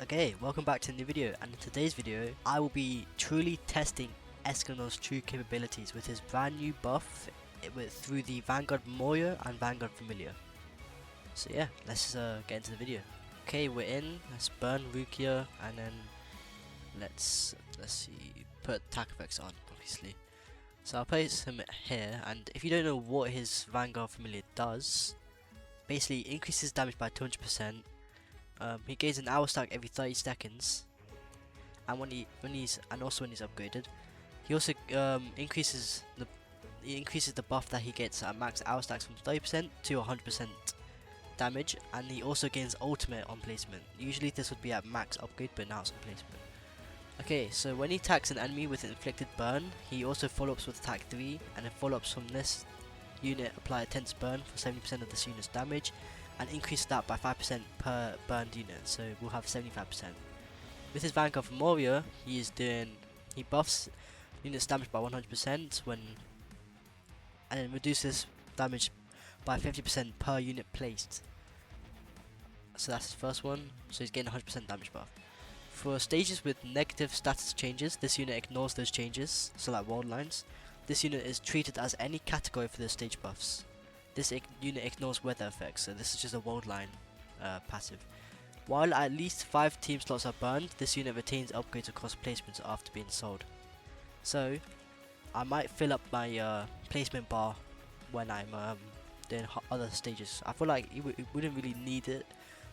Okay, welcome back to a new video, and in today's video I will be truly testing Escanor's true capabilities with his brand new buff through the Vanguard Moya and Vanguard Familiar. So yeah, let's get into the video. Okay, we're in. Let's burn Rukia, and then let's see, put attack effects on, obviously. So I'll place him here, and if you don't know what his Vanguard Familiar does, basically increases damage by 200%. He gains an hour stack every 30 seconds, and when he's upgraded, he also increases the buff that he gets at max hour stacks from 30% to 100% damage, and he also gains ultimate on placement. Usually this would be at max upgrade, but now it's on placement. Okay, so when he attacks an enemy with inflicted burn, he also follow-ups with attack 3, and then follow-ups from this unit apply a tense burn for 70% of this unit's damage, and increase that by 5% per burned unit, so we'll have 75%. With his Vanguard from Moria, he buffs units damage by 100% and then reduces damage by 50% per unit placed. So that's his first one, so he's getting 100% damage buff. For stages with negative status changes, this unit ignores those changes, so like world lines. This unit is treated as any category for the stage buffs. This unit ignores weather effects, so this is just a world line passive. While at least 5 team slots are burned, this unit retains upgrades across placements after being sold. So I might fill up my placement bar when I'm doing other stages. I feel like he wouldn't really need it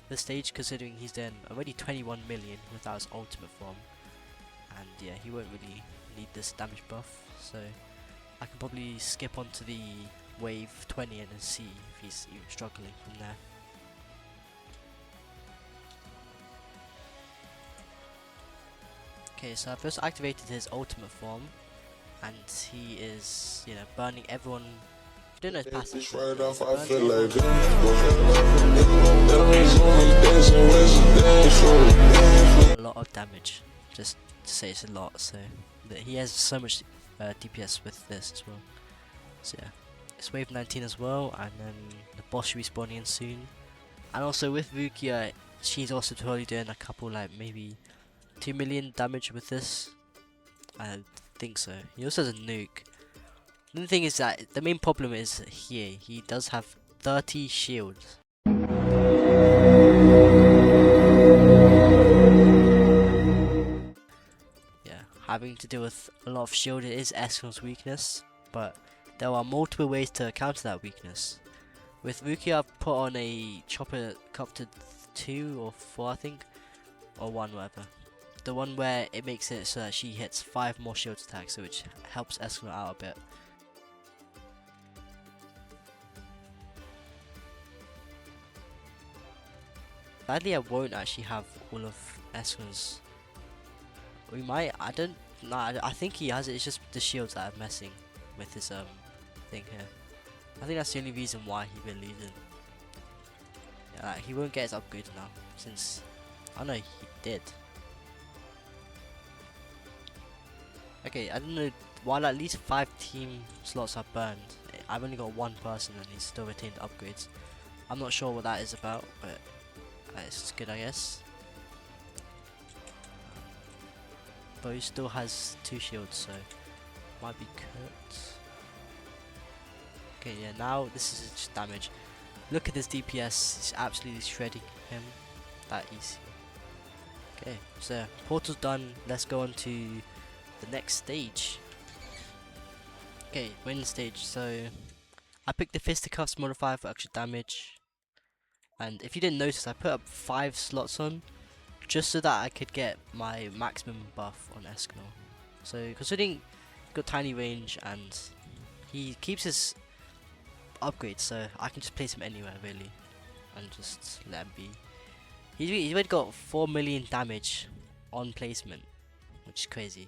this stage, considering he's doing already 21 million without his ultimate form, and yeah, he won't really need this damage buff, so I can probably skip on to the wave 20 and then see if he's even struggling from there. Okay, so I've just activated his ultimate form, and he is, burning everyone. I don't know his passive. A lot of damage, just to say it's a lot. So he has so much DPS with this as well. So yeah, it's wave 19 as well, and then the boss should be spawning in soon. And also with Rukia, she's also totally doing a couple, like maybe 2 million damage with this. I think so. He also has a nuke. The thing is that the main problem is here, he does have 30 shields. Yeah, having to deal with a lot of shield is Escanor's weakness, but there are multiple ways to counter that weakness. With Rukia, I've put on a chopper copter 2 or 4, I think, or 1, whatever. The one where it makes it so that she hits 5 more shield attacks, which helps Escanor out a bit. Sadly, I won't actually have all of Escanor's. We might. I don't. Nah, I think he has it. It's just the shields that are messing with his thing here. I think that's the only reason why he been losing. Yeah, like, he won't get his upgrade now, since I know he did. Okay, I don't know. While at least 5 team slots are burned, I've only got 1 person and he's still retained upgrades. I'm not sure what that is about, but it's good, I guess. But he still has 2 shields, so might be cut. Okay, yeah, now this is just damage. Look at this DPS, it's absolutely shredding him that easy. Okay, so portal's done, let's go on to the next stage. Okay, we're in the stage, so I picked the fisticuffs modifier for extra damage. And if you didn't notice, I put up 5 slots on, just so that I could get my maximum buff on Escanor. So considering he's got tiny range and he keeps his upgrades, so I can just place him anywhere really, and just let him be. He's already got 4 million damage on placement, which is crazy,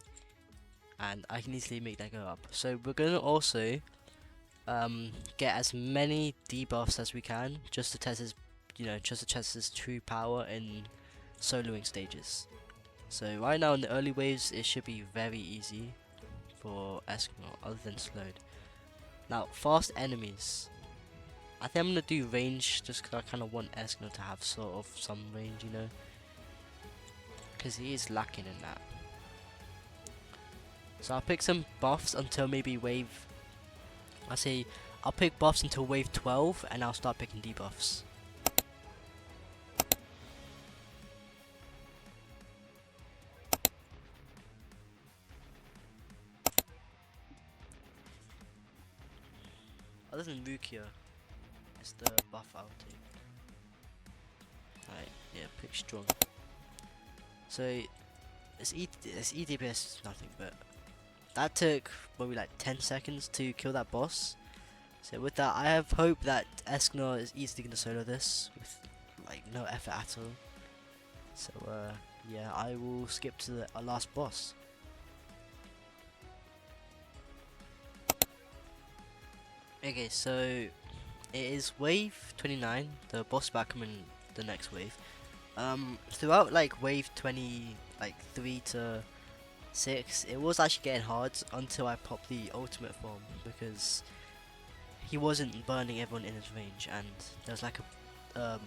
and I can easily make that go up. So we're gonna also get as many debuffs as we can, just to test his true power in soloing stages. So right now in the early waves, it should be very easy for Escanor, other than slowed. Now, fast enemies. I think I'm gonna do range, just because I kind of want Escanor to have sort of some range, because he is lacking in that. So I'll pick some buffs until maybe wave. I'll pick buffs until wave 12, and I'll start picking debuffs. Other than Rukia, it's the buff I'll take. Alright, yeah, pick strong. So it's EDPS nothing, but that took probably like 10 seconds to kill that boss. So with that, I have hope that Escanor is easily gonna solo this with like no effort at all. So yeah, I will skip to the last boss. Okay, so it is wave 29, the boss back coming the next wave. Throughout like wave 20, like 3 to 6, it was actually getting hard until I popped the ultimate form, because he wasn't burning everyone in his range, and there's like a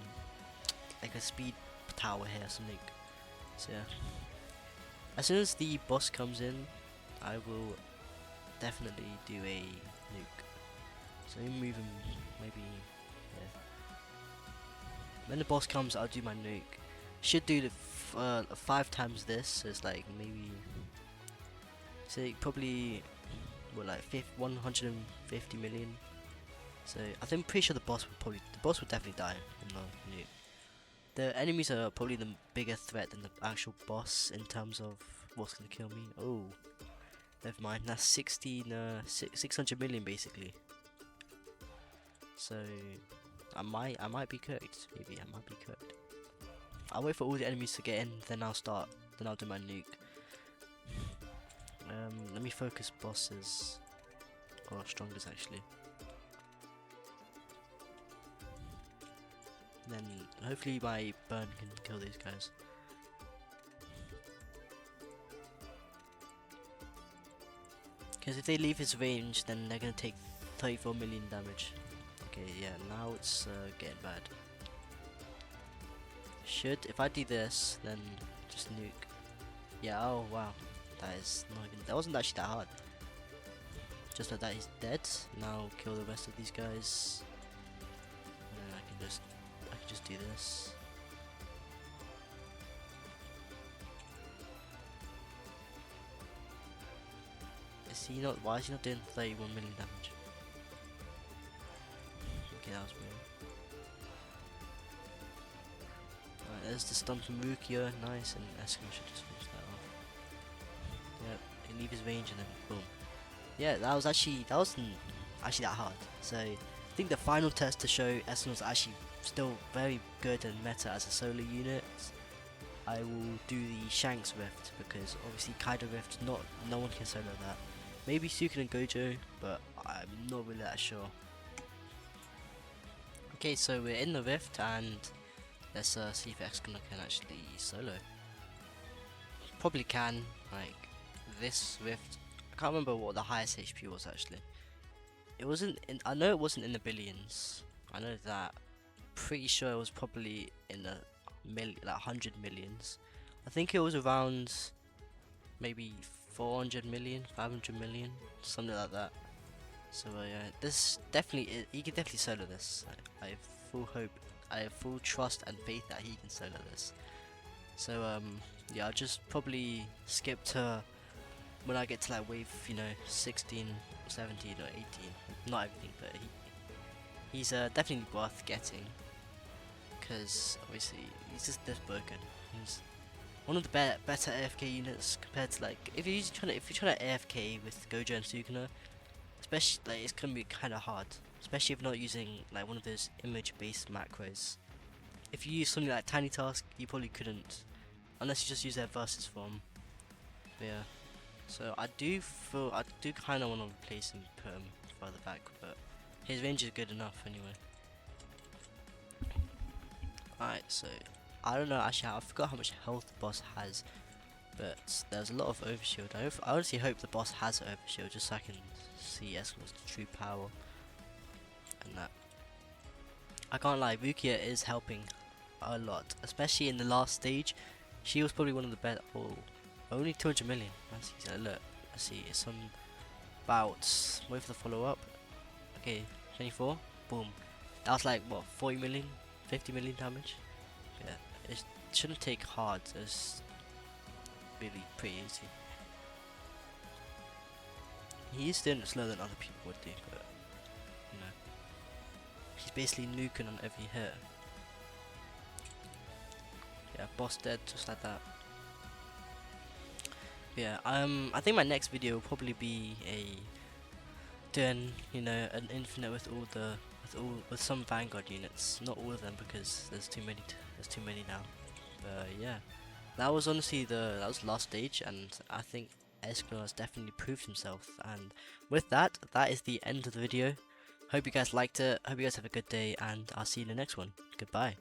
speed tower here or something. So yeah, as soon as the boss comes in, I will definitely do a nuke. So you move him, maybe, yeah. When the boss comes, I'll do my nuke. Should do the 5 times this, so it's like maybe, say probably, what, like 150 million. So I think pretty sure the boss would definitely die in the nuke. The enemies are probably the bigger threat than the actual boss in terms of what's gonna kill me. Oh, never mind. That's 600 million basically. So I might be cooked. Maybe I might be cooked. I'll wait for all the enemies to get in, then I'll do my nuke. Let me focus bosses, or strongest actually. Then hopefully my burn can kill these guys. Because if they leave his range, then they're gonna take 34 million damage. Okay, yeah, now it's getting bad. If I do this, then just nuke. Yeah, oh wow, that wasn't actually that hard. Just like that, he's dead. Now kill the rest of these guys. And then I can just do this. Why is he not doing 31 million damage? Okay, that was weird. Alright, there's the stun from Rukia, nice, and Escanor should just finish that off. Yep, he leave his range and then boom. Yeah, that wasn't actually that hard. So I think the final test to show Escanor's actually still very good and meta as a solo unit, I will do the Shanks Rift, because obviously Kaido Rift, no one can solo that. Maybe Sukin and Gojo, but I'm not really that sure. Okay, so we're in the Rift, and let's see if Escanor can actually solo. Probably can, like this Rift. I can't remember what the highest HP was actually. I know it wasn't in the billions. I know that. Pretty sure it was probably in the like 100 millions. I think it was around maybe 400 million, 500 million, something like that. So yeah, this definitely, he can definitely solo this. I have full hope, I have full trust and faith that he can solo this. So yeah, I'll just probably skip to when I get to like wave, 16, 17 or 18. Not everything, but he's definitely worth getting, because obviously he's just this broken. He's one of the better AFK units compared to, like, if you're trying to AFK with Gojo and Sukuna, especially, like, it's gonna be kind of hard, especially if you're not using like one of those image-based macros. If you use something like Tiny Task, you probably couldn't, unless you just use their versus form. But yeah, so I do kind of want to replace him, put him further back, but his range is good enough anyway. Alright, so I don't know, actually I forgot how much health the boss has, but there's a lot of overshield. I honestly hope the boss has overshield, just so I can see Escanor's true power and that. I can't lie, Rukia is helping a lot, especially in the last stage. She was probably one of the best. Oh, only 200 million. That's easy. Look, let's see. It's some bouts. Wait for the follow up. Okay, 24. Boom. That was like what, 40 million, 50 million damage. Yeah, it shouldn't take hard. It's really pretty easy. He is doing it slower than other people would do, but you know, he's basically nuking on every hit. Yeah, boss dead just like that. Yeah, I think my next video will probably be doing, you know, an infinite with all the with some Vanguard units, not all of them because there's too many now. But yeah, that was honestly that was the last stage, and I think Escanor has definitely proved himself. And with that, that is the end of the video. Hope you guys liked it. Hope you guys have a good day, and I'll see you in the next one. Goodbye.